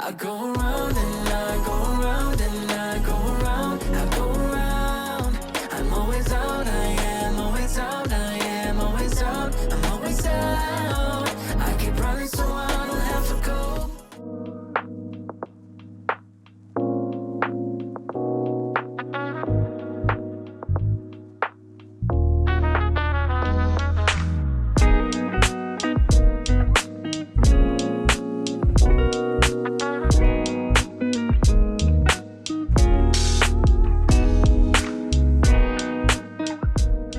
I go around and I go around and I go around, I go around. I'm always out, I am always out, I am always out, I'm always out. I keep running so I don't have to go.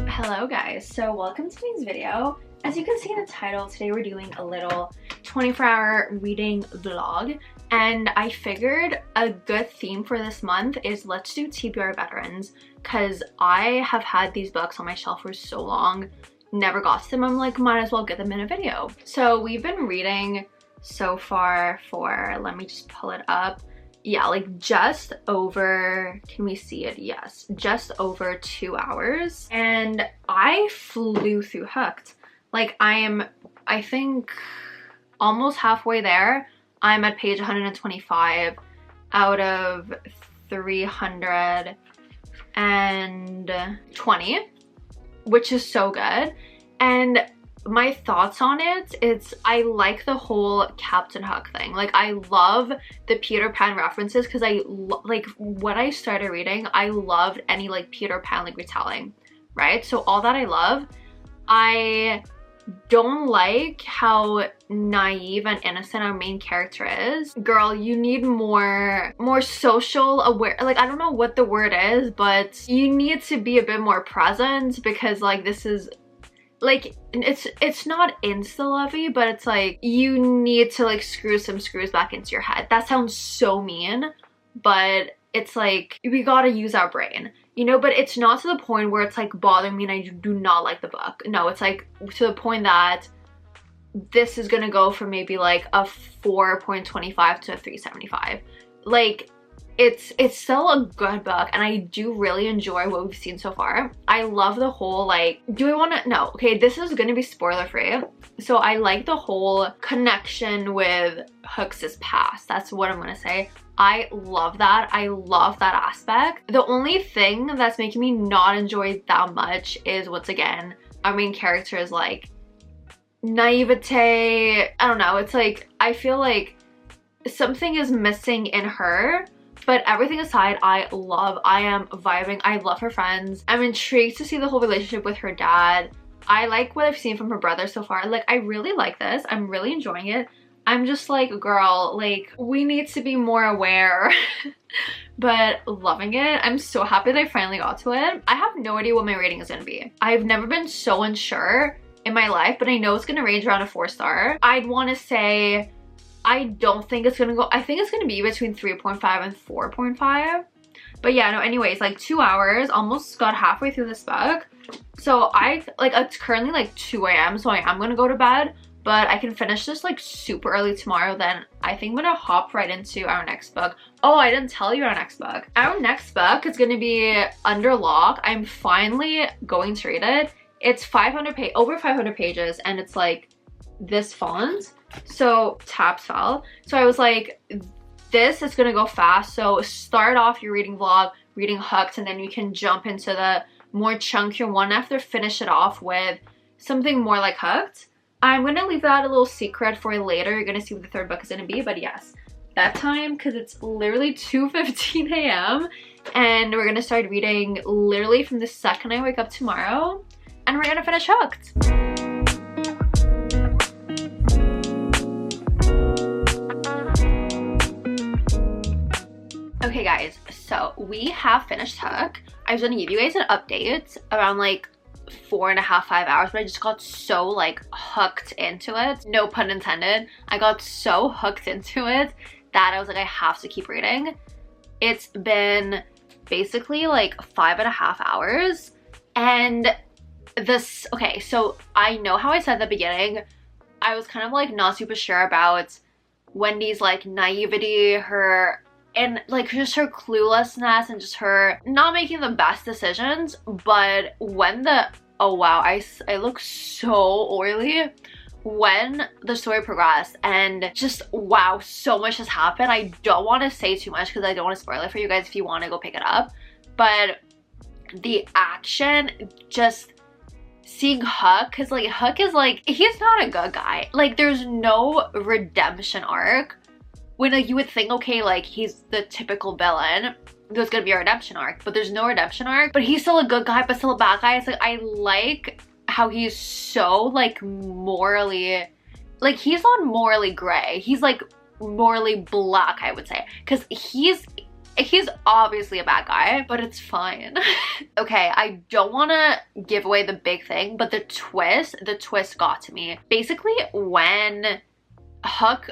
Hello guys, so welcome to today's video. As you can see in the title, today we're doing a little 24-hour reading vlog, and I figured a good theme for this month is let's do TBR veterans, because I have had these books on my shelf for so long, never got to them. I'm like, might as well get them in a video. So we've been reading so far for, let me just pull it up. Yeah, like just over, can we see it? Yes, just over 2 hours. And I flew through Hooked. Like I think almost halfway there. I'm at page 125 out of 320, which is so good. And my thoughts on it, I like the whole Captain Hook thing. Like I love the Peter Pan references because like when I started reading, I loved any like Peter Pan like retelling, right? So all that I love. I don't like how naive and innocent our main character is. Girl, you need more social aware, like I don't know what the word is, but you need to be a bit more present, because like this is like it's not insta-lovey, but it's like you need to like screw some screws back into your head. That sounds so mean, but it's like we gotta use our brain, you know. But it's not to the point where it's like bothering me and I do not like the book. No, it's like to the point that this is gonna go from maybe like a 4.25 to a 3.75. Like it's still a good book, and I do really enjoy what we've seen so far. I love the whole like, do I want to, no, okay, this is gonna be spoiler free. So I like the whole connection with Hooks' past. That's what I'm gonna say. I love that. I love that aspect. The only thing that's making me not enjoy it that much is, once again, our main character is like naivete. I don't know, it's like I feel like something is missing in her. But everything aside, I am vibing. I love her friends. I'm intrigued to see the whole relationship with her dad. I like what I've seen from her brother so far. Like, I really like this. I'm really enjoying it. I'm just like, girl, like, we need to be more aware. But loving it. I'm so happy that I finally got to it. I have no idea what my rating is gonna be. I've never been so unsure in my life, but I know it's gonna range around a 4-star. I'd want to say, I don't think it's gonna go, I think it's gonna be between 3.5 and 4.5. But yeah, no, anyways, like 2 hours, almost got halfway through this book. So it's currently like 2 a.m. so I am gonna go to bed, but I can finish this like super early tomorrow. Then I think I'm gonna hop right into our next book. Oh, I didn't tell you our next book. Our next book is gonna be Under Lock. I'm finally going to read it. It's over 500 pages, and it's like this font. So tabs fell. So I was like, this is gonna go fast. So start off your reading vlog, reading Hooked, and then you can jump into the more chunkier one after, finish it off with something more like Hooked. I'm gonna leave that a little secret for later. You're gonna see what the third book is gonna be, but yes, that time, because it's literally 2:15 a.m. and we're gonna start reading literally from the second I wake up tomorrow, and we're gonna finish Hooked. Okay guys, so we have finished Hook. I was gonna give you guys an update around like 4.5, 5 hours, but I just got so like hooked into it. No pun intended. I got so hooked into it that I was like, I have to keep reading. It's been basically like 5.5 hours, and this, okay, so I know how I said at the beginning, I was kind of like not super sure about Wendy's like naivety, her, and like just her cluelessness and just her not making the best decisions. But when the, oh wow, I look so oily. when the story progressed and just wow, so much has happened. I don't want to say too much because I don't want to spoil it for you guys if you want to go pick it up, but the action, just seeing Hook, because like Hook is like, he's not a good guy. Like there's no redemption arc when like you would think, okay, like he's the typical villain, there's gonna be a redemption arc, but there's no redemption arc. But he's still a good guy but still a bad guy. It's like I like how he's so like morally, like he's not morally gray, he's like morally black, I would say, because he's obviously a bad guy, but it's fine. Okay, I don't want to give away the big thing, but the twist got to me. Basically, when Hook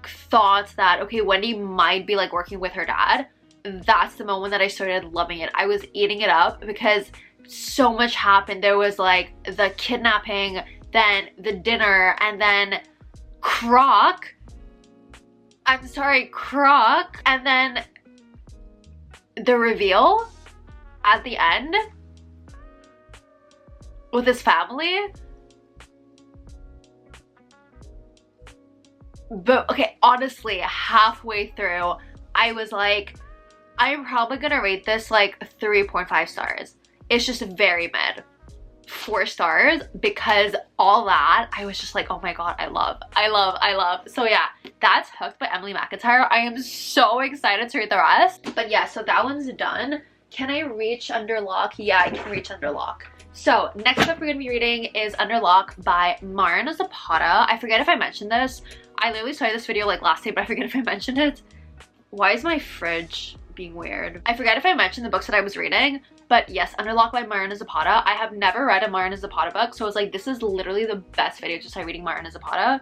thought that, okay, Wendy might be like working with her dad, that's the moment that I started loving it. I was eating it up because so much happened. There was like the kidnapping, then the dinner, and then Croc, and then the reveal at the end with his family. But okay, honestly, halfway through, I was like, I'm probably gonna rate this like 3.5 stars. It's just very mid. 4 stars, because all that, I was just like, oh my god, I love. So yeah, that's Hooked by Emily McIntyre. I am so excited to read the rest. But yeah, so that one's done. Can I reach Under Lock? Yeah, I can reach Under Lock. So next up we're gonna be reading is Under Lock by Marina Zapata. I forget if I mentioned this. I literally started this video like last night, but I forget if I mentioned it. Why is my fridge being weird? I forget if I mentioned the books that I was reading, but yes, Under Lock by Marina Zapata. I have never read a Marina Zapata book, so I was like, this is literally the best video to start reading Marina Zapata.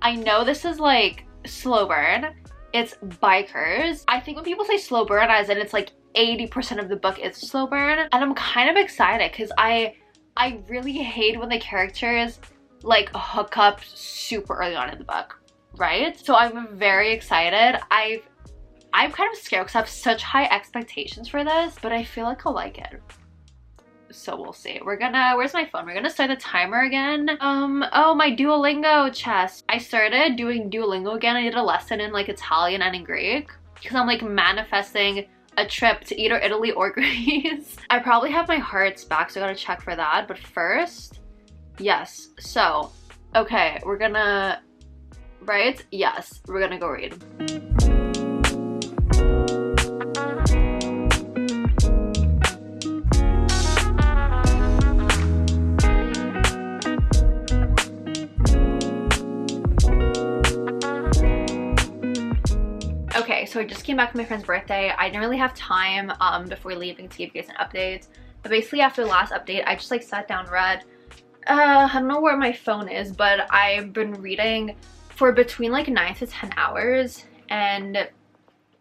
I know this is like slow burn. It's bikers. I think when people say slow burn, as in it's like 80% of the book is slow burn, and I'm kind of excited because I really hate when the characters like hook up super early on in the book, right? So I'm very excited. I'm kind of scared because I have such high expectations for this, but I feel like I'll like it. So we'll see. We're gonna, where's my phone? We're gonna start the timer again. Oh, my Duolingo chest. I started doing Duolingo again. I did a lesson in like Italian and in Greek because I'm like manifesting a trip to either Italy or Greece. I probably have my hearts back, so I gotta check for that. But first, yes. So, okay, we're gonna, right? Yes, we're gonna go read. Okay, so I just came back from my friend's birthday. I didn't really have time before leaving to give you guys an update. But basically after the last update, I just like sat down and read. I don't know where my phone is, but I've been reading for between like 9 to 10 hours. And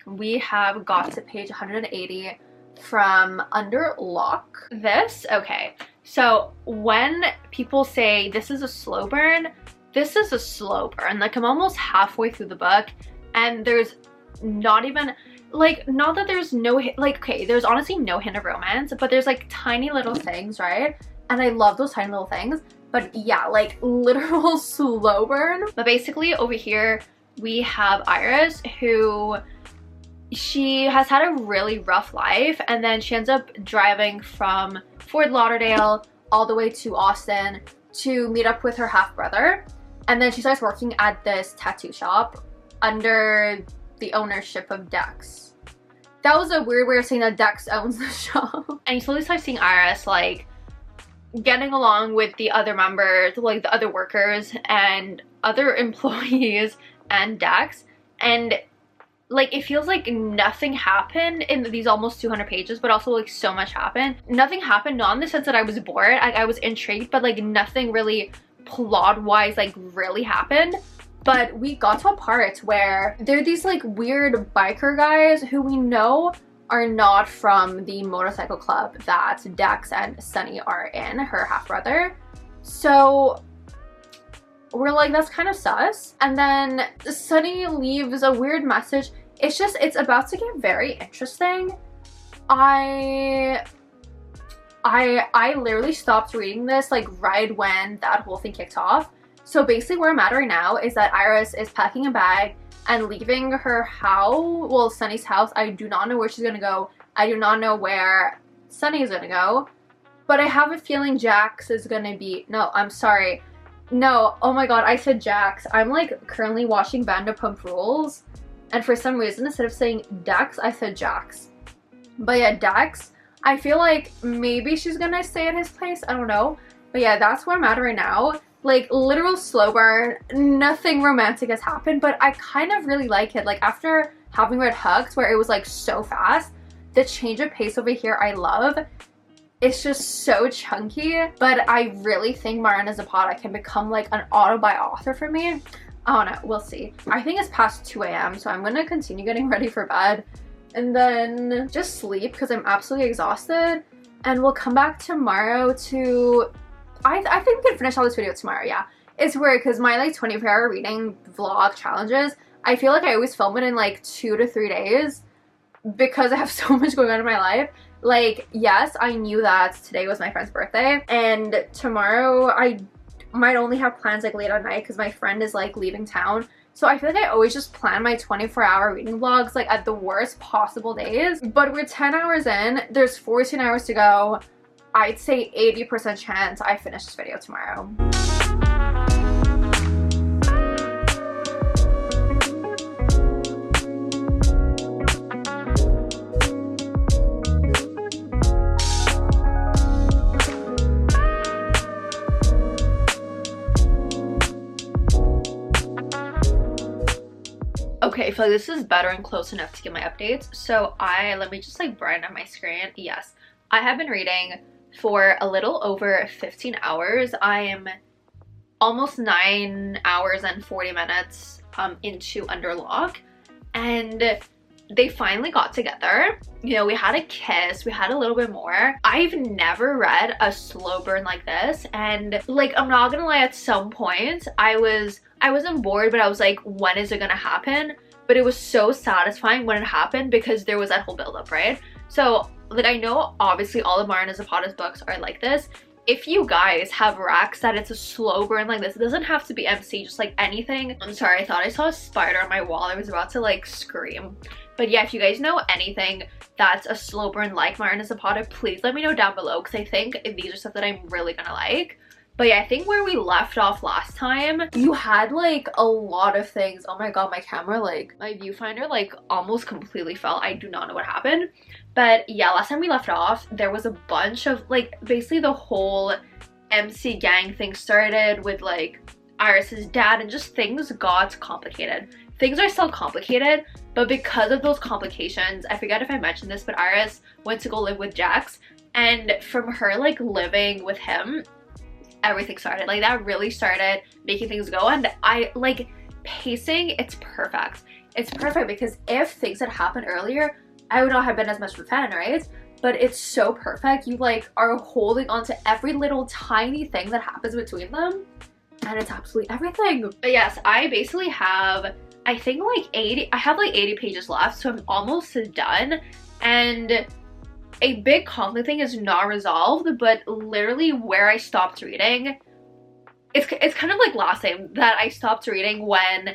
we have got to page 180 from Under Lock. Okay. So when people say this is a slow burn, this is a slow burn. Like I'm almost halfway through the book and there's not even like, not that there's no like, okay, there's honestly no hint of romance, but there's like tiny little things, right? And I love those tiny little things, but yeah, like literal slow burn. But basically over here we have Iris, who she has had a really rough life, and then she ends up driving from Fort Lauderdale all the way to Austin to meet up with her half-brother, and then she starts working at this tattoo shop under the ownership of Dex. That was a weird way of saying that Dex owns the shop. And you slowly start seeing Iris like getting along with the other members, like the other workers and other employees and Dex, and like it feels like nothing happened in these almost 200 pages, but also like so much happened. Nothing happened, not in the sense that I was bored, I was intrigued, but like nothing really plot wise like really happened. But we got to a part where there are these like weird biker guys who we know are not from the motorcycle club that Dex and Sunny are in, her half-brother. So we're like, that's kind of sus. And then Sunny leaves a weird message. It's about to get very interesting. I literally stopped reading this like right when that whole thing kicked off. So basically where I'm at right now is that Iris is packing a bag and leaving her house, well, Sunny's house. I do not know where she's gonna go. I do not know where Sunny is gonna go. But I have a feeling Jax is gonna be, no, I'm sorry. No, oh my god, I said Jax. I'm like currently watching Vanderpump Rules. And for some reason, instead of saying Dax, I said Jax. But yeah, Dax, I feel like maybe she's gonna stay at his place. I don't know. But yeah, that's where I'm at right now. Like, literal slow burn. Nothing romantic has happened, but I kind of really like it. Like, after having read Hugs, where it was like so fast, the change of pace over here I love. It's just so chunky, but I really think Mariana Zapata can become like an auto-buy author for me. I don't know, we'll see. I think it's past 2 a.m, so I'm gonna continue getting ready for bed and then just sleep because I'm absolutely exhausted. And we'll come back tomorrow to, I think we can finish all this video tomorrow, yeah. It's weird because my like 24-hour reading vlog challenges, I feel like I always film it in like 2 to 3 days because I have so much going on in my life. Like, yes, I knew that today was my friend's birthday and tomorrow I might only have plans like late at night because my friend is like leaving town. So I feel like I always just plan my 24-hour reading vlogs like at the worst possible days. But we're 10 hours in, there's 14 hours to go. I'd say 80% chance I finish this video tomorrow. Okay, I feel like this is better and close enough to get my updates. So let me just like brighten up my screen. Yes, I have been reading for a little over 15 hours. I am almost 9 hours and 40 minutes into Underlock, and they finally got together. You know, we had a kiss, we had a little bit more. I've never read a slow burn like this, and like, I'm not gonna lie, at some point I wasn't bored, but I was like, when is it gonna happen? But it was so satisfying when it happened because there was that whole build-up, right? So like, I know obviously all of Mariana Zapata's books are like this. If you guys have racks that it's a slow burn like this, it doesn't have to be MC, just like anything. I'm sorry, I thought I saw a spider on my wall. I was about to like scream. But yeah, if you guys know anything that's a slow burn like Mariana Zapata, please let me know down below because I think these are stuff that I'm really gonna like. But yeah, I think where we left off last time, you had like a lot of things. Oh my god, my camera, like my viewfinder like almost completely fell. I do not know what happened. But yeah, last time we left off, there was a bunch of like, basically the whole MC gang thing started with like Iris's dad, and just things got complicated. Things are still complicated, but because of those complications, I forget if I mentioned this, but Iris went to go live with Jax, and from her like living with him, everything started. Like, that really started making things go. And I like pacing, it's perfect. It's perfect because if things had happened earlier, I would not have been as much of a fan, right? But it's so perfect. You like are holding on to every little tiny thing that happens between them, and it's absolutely everything. But yes, I basically have, I think like 80, I have like 80 pages left, so I'm almost done. And a big conflict thing is not resolved, but literally where I stopped reading, it's kind of like last time that I stopped reading when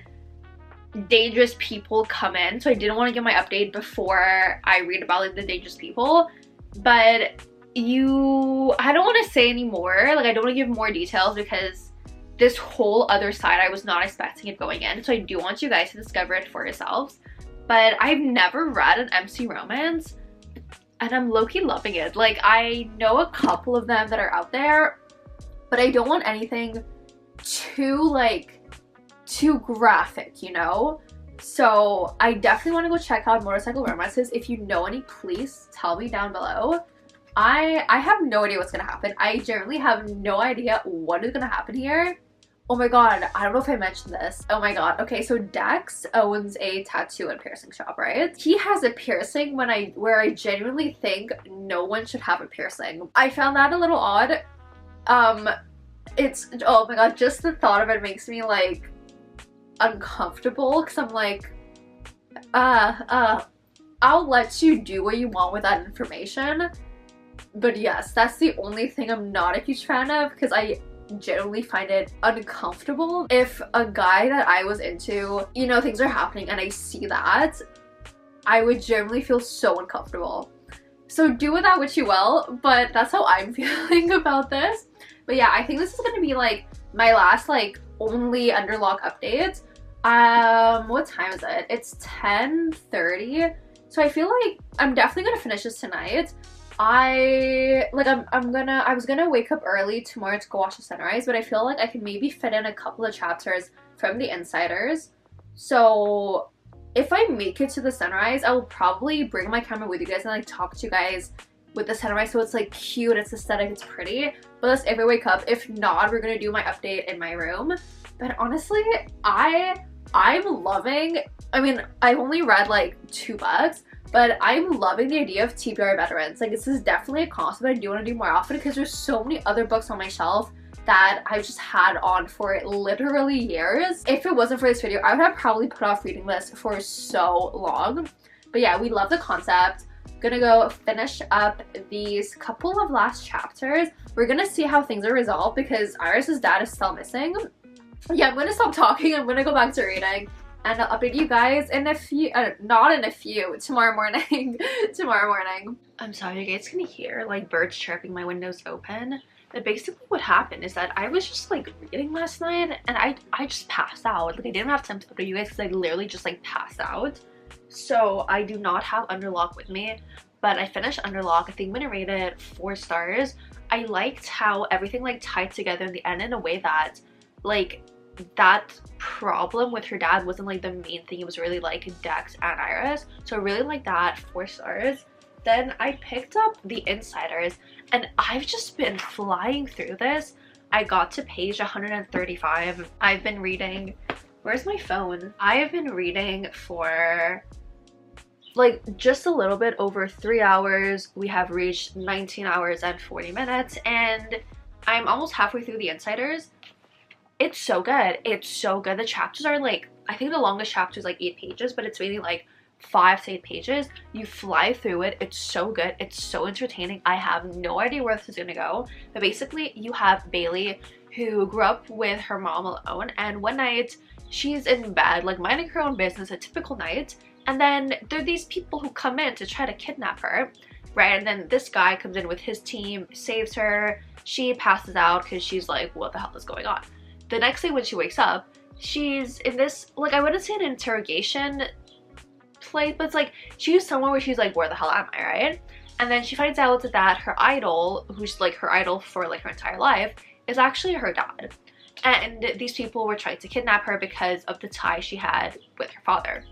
dangerous people come in. So I didn't want to get my update before I read about like the dangerous people, but I don't want to say anymore. Like, I don't want to give more details because this whole other side, I was not expecting it going in. So I do want you guys to discover it for yourselves. But I've never read an MC romance, and I'm low-key loving it. Like, I know a couple of them that are out there, but I don't want anything too graphic, you know? So I definitely want to go check out motorcycle romances. If you know any, please tell me down below. I have no idea what's gonna happen. I generally have no idea what is gonna happen here. Oh my god, I don't know if I mentioned this. Oh my god. Okay, so Dex owns a tattoo and piercing shop, right? He has a piercing where I genuinely think no one should have a piercing. I found that a little odd. It's, oh my god, just the thought of it makes me like uncomfortable because I'm like, I'll let you do what you want with that information. But yes, that's the only thing I'm not a huge fan of, because genuinely find it uncomfortable if a guy that I was into, you know, things are happening and I see that, I would generally feel so uncomfortable. So do with that what you will, but that's how I'm feeling about this. But yeah, I think this is gonna be like my last like only underlock update. What time is it? It's 10:30. So I feel like I'm definitely gonna finish this tonight. I was gonna wake up early tomorrow to go watch the sunrise, but I feel like I can maybe fit in a couple of chapters from the Insiders. So if I make it to the sunrise, I will probably bring my camera with you guys and like talk to you guys with the sunrise, so it's like cute, it's aesthetic, it's pretty. But that's if I wake up. If not, we're gonna do my update in my room. But honestly, I'm loving, I mean, I've only read like 2 books, but I'm loving the idea of TBR veterans. Like, this is definitely a concept I do want to do more often because there's so many other books on my shelf that I've just had on for literally years. If it wasn't for this video, I would have probably put off reading this for so long. But yeah, we love the concept. Gonna go finish up these couple of last chapters. We're gonna see how things are resolved because Iris's dad is still missing. Yeah, I'm gonna stop talking. I'm gonna go back to reading. And I'll update you guys in a few, not in a few, tomorrow morning. Tomorrow morning. I'm sorry, you guys can hear like birds chirping, my window's open. But basically what happened is that I was just like reading last night and I just passed out. Like, I didn't have time to update you guys because I literally just like passed out. So I do not have Underlock with me, but I finished Underlock. I think I'm gonna rate it 4 stars. I liked how everything like tied together in the end in a way that like that problem with her dad wasn't like the main thing. It was really like Dex and Iris. So I really like that. 4 stars. Then I picked up The Insiders and I've just been flying through this. I got to page 135. I've been reading, where's my phone? I have been reading for like just a little bit over 3 hours. We have reached 19 hours and 40 minutes and I'm almost halfway through The Insiders. It's so good. It's so good. The chapters are like, I think the longest chapter is like 8 pages, but it's really like 5 to 8 pages. You fly through it. It's so good. It's so entertaining. I have no idea where this is gonna go. But basically, you have Bailey, who grew up with her mom alone, and one night she's in bed, like minding her own business, a typical night, and then there are these people who come in to try to kidnap her, right? And then this guy comes in with his team, saves her. She passes out because she's like, what the hell is going on? The next day when she wakes up, she's in this, like, I wouldn't say an interrogation place, but it's like she's somewhere where she's like, where the hell am I, right? And then she finds out that her idol, who's like her idol for like her entire life, is actually her dad. And these people were trying to kidnap her because of the tie she had with her father.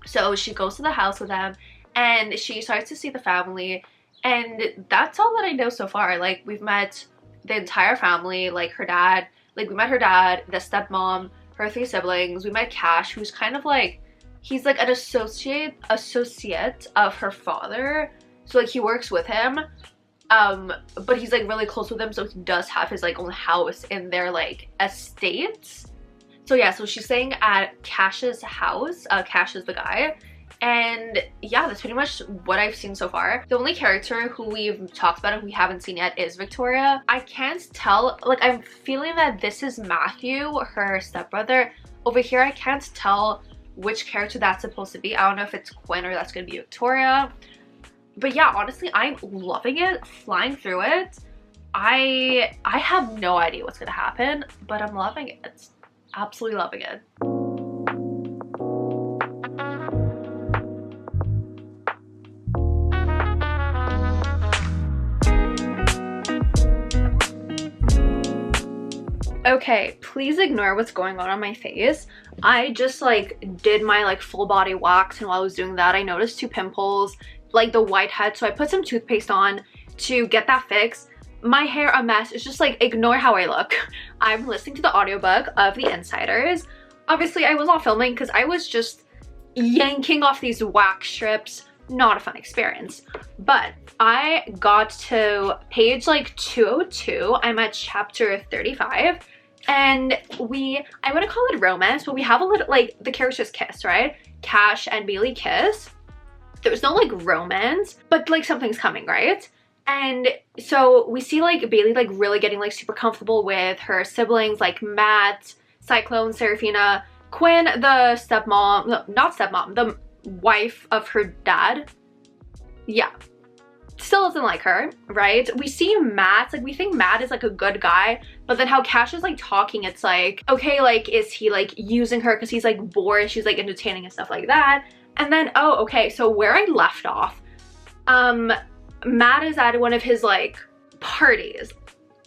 So she goes to the house with them and she starts to see the family, and that's all that I know so far. Like, we've met the entire family, like her dad, like we met her dad, the stepmom, her 3 siblings. We met Cash, who's kind of like, he's like an associate of her father. So like he works with him, but he's like really close with him, so he does have his like own house in their like estates. So yeah, so she's staying at Cash's house. Cash is the guy. And yeah, that's pretty much what I've seen so far. The only character who we've talked about and we haven't seen yet is Victoria. I can't tell, like I'm feeling that this is Matthew, her stepbrother. Over here, I can't tell which character that's supposed to be. I don't know if it's Quinn or that's gonna be Victoria. But yeah, honestly, I'm loving it, flying through it. I have no idea what's gonna happen, but I'm loving it. Absolutely loving it. Okay, please ignore what's going on my face. I just like did my like full body wax, and while I was doing that, I noticed 2 pimples, like the whitehead, so I put some toothpaste on to get that fixed. My hair a mess. It's just like, ignore how I look. I'm listening to the audiobook of The Insiders. Obviously, I was not filming because I was just yanking off these wax strips. Not a fun experience. But I got to page like 202. I'm at chapter 35. And I wouldn't call it romance, but we have a little, like, the characters kiss, right? Cash and Bailey kiss. There's no like romance, but like something's coming, right? And so we see like Bailey like really getting like super comfortable with her siblings, like Matt, Cyclone, Serafina, Quinn, the stepmom, no, not stepmom, the wife of her dad. Yeah, still doesn't like her, right? We see Matt, like we think Matt is like a good guy, but then how Cash is like talking, it's like, okay, like is he like using her because he's like bored, she's like entertaining and stuff like that. And then, oh, okay, so where I left off, Matt is at one of his like parties,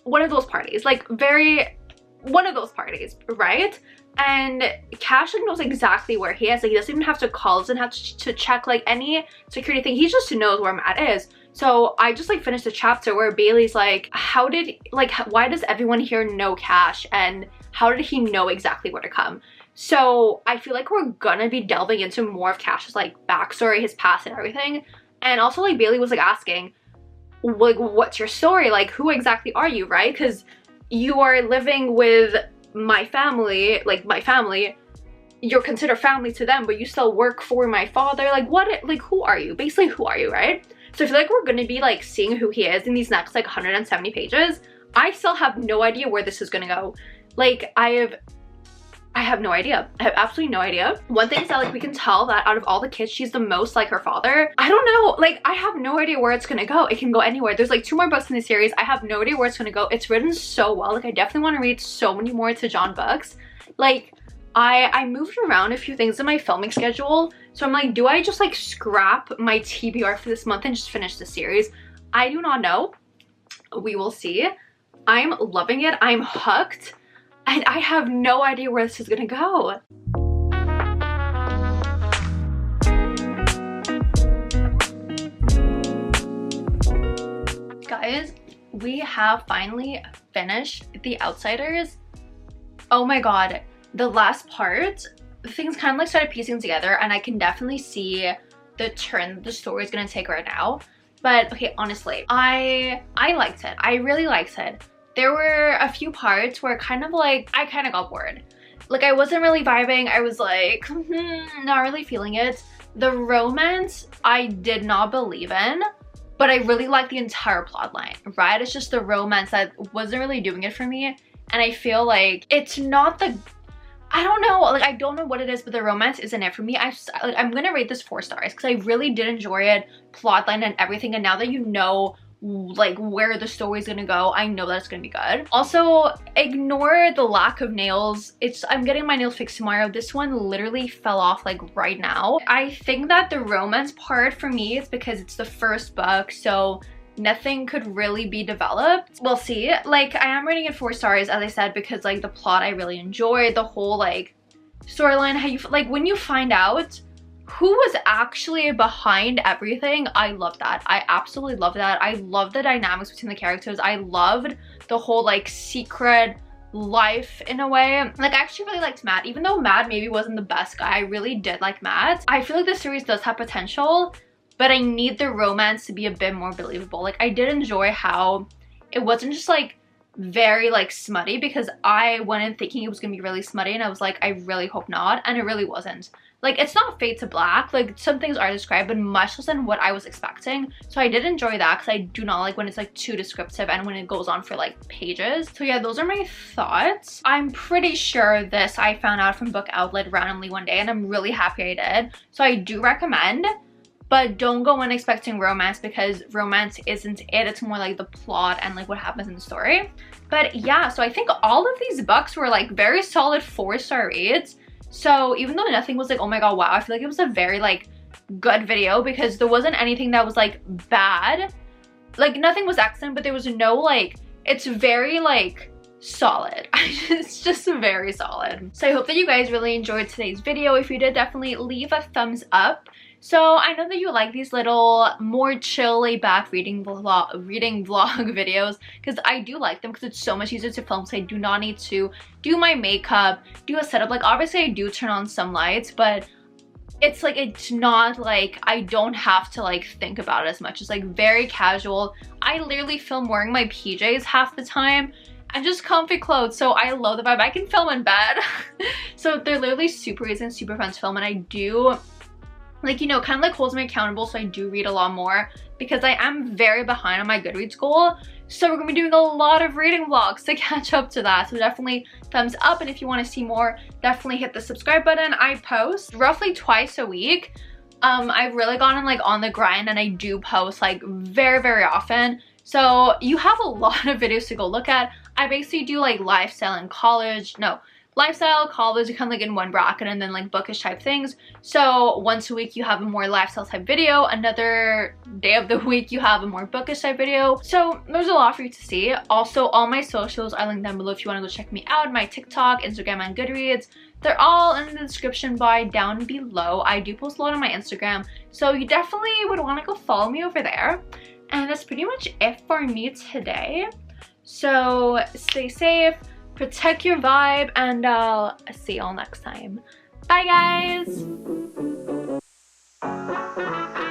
one of those parties, like one of those parties, right? And Cash like knows exactly where he is. Like he doesn't even have to call, doesn't have to check like any security thing. He just knows where Matt is. So I just like finished the chapter where Bailey's like, why does everyone here know Cash, and how did he know exactly where to come? So I feel like we're gonna be delving into more of Cash's like backstory, his past and everything. And also like Bailey was like asking, like, what's your story? Like, who exactly are you, right? Because you are living with my family, like my family, you're considered family to them, but you still work for my father. Like what, like who are you? Basically, who are you, right? So I feel like we're gonna be like seeing who he is in these next like 170 pages. I still have no idea where this is gonna go. Like I have no idea. I have absolutely no idea. One thing is that like we can tell that out of all the kids, she's the most like her father. I don't know, like I have no idea where it's gonna go. It can go anywhere. There's like 2 more books in the series. I have no idea where it's gonna go. It's written so well. Like I definitely want to read so many more To John books. Like I moved around a few things in my filming schedule. So I'm like, do I just like scrap my TBR for this month and just finish the series? I do not know. We will see. I'm loving it. I'm hooked. And I have no idea where this is gonna go. Guys, we have finally finished The Outsiders. Oh my god, the last part, things kind of like started piecing together, and I can definitely see the turn the story is gonna take right now. But okay, honestly, I liked it. I really liked it. There were a few parts where kind of like I kind of got bored. Like I wasn't really vibing. I was like, not really feeling it. The romance I did not believe in, but I really liked the entire plot line, right? It's just the romance that wasn't really doing it for me. And I feel like it's not the, I don't know, like I don't know what it is, but the romance isn't it for me. I'm gonna rate this 4 stars because I really did enjoy it, plotline and everything. And now that you know like where the story's gonna go, I know that it's gonna be good. Also, ignore the lack of nails. I'm getting my nails fixed tomorrow. This one literally fell off like right now. I think that the romance part for me is because it's the first book, so nothing could really be developed. We'll see. Like I am rating it 4 stars, as I said, because like the plot I really enjoyed, the whole like storyline, how you like when you find out who was actually behind everything. I love that. I absolutely love that. I love the dynamics between the characters. I loved the whole like secret life in a way. Like I actually really liked Matt, even though Matt maybe wasn't the best guy. I really did like Matt. I feel like the series does have potential, but I need the romance to be a bit more believable. Like I did enjoy how it wasn't just like very like smutty, because I went in thinking it was gonna be really smutty and I was like, I really hope not, and it really wasn't. Like it's not fade to black, like some things are described, but much less than what I was expecting. So I did enjoy that, because I do not like when it's like too descriptive and when it goes on for like pages. So yeah, those are my thoughts. I'm pretty sure this I found out from Book Outlet randomly one day, and I'm really happy I did. So I do recommend, but don't go in expecting romance, because romance isn't it. It's more like the plot and like what happens in the story. But yeah, so I think all of these books were like very solid 4-star reads. So even though nothing was like, oh my god, wow, I feel like it was a very like good video, because there wasn't anything that was like bad. Like nothing was excellent, but there was no like, it's very like solid. It's just very solid. So I hope that you guys really enjoyed today's video. If you did, definitely leave a thumbs up. So I know that you like these little more chill, laid back reading vlog videos, because I do like them, because it's so much easier to film, so I do not need to do my makeup, do a setup. Like obviously I do turn on some lights, but it's like, it's not like I don't have to like think about it as much. It's like very casual. I literally film wearing my PJs half the time and just comfy clothes, so I love the vibe. I can film in bed. So they're literally super easy and super fun to film, and I do like, you know, kind of like holds me accountable, so I do read a lot more because I am very behind on my Goodreads goal. So we're gonna be doing a lot of reading vlogs to catch up to that. So definitely thumbs up, and if you want to see more, definitely hit the subscribe button. I post roughly twice a week. I've really gotten like on the grind, and I do post like very often. So you have a lot of videos to go look at. I basically do like lifestyle and college, no, lifestyle, college, kind of like in one bracket, and then like bookish type things. So once a week you have a more lifestyle type video, another day of the week you have a more bookish type video. So there's a lot for you to see. Also, all my socials are linked down below if you want to go check me out. My TikTok, Instagram, and Goodreads, they're all in the description bar down below. I do post a lot on my Instagram, so you definitely would want to go follow me over there. And that's pretty much it for me today. So stay safe, protect your vibe, and I'll see y'all next time. Bye guys!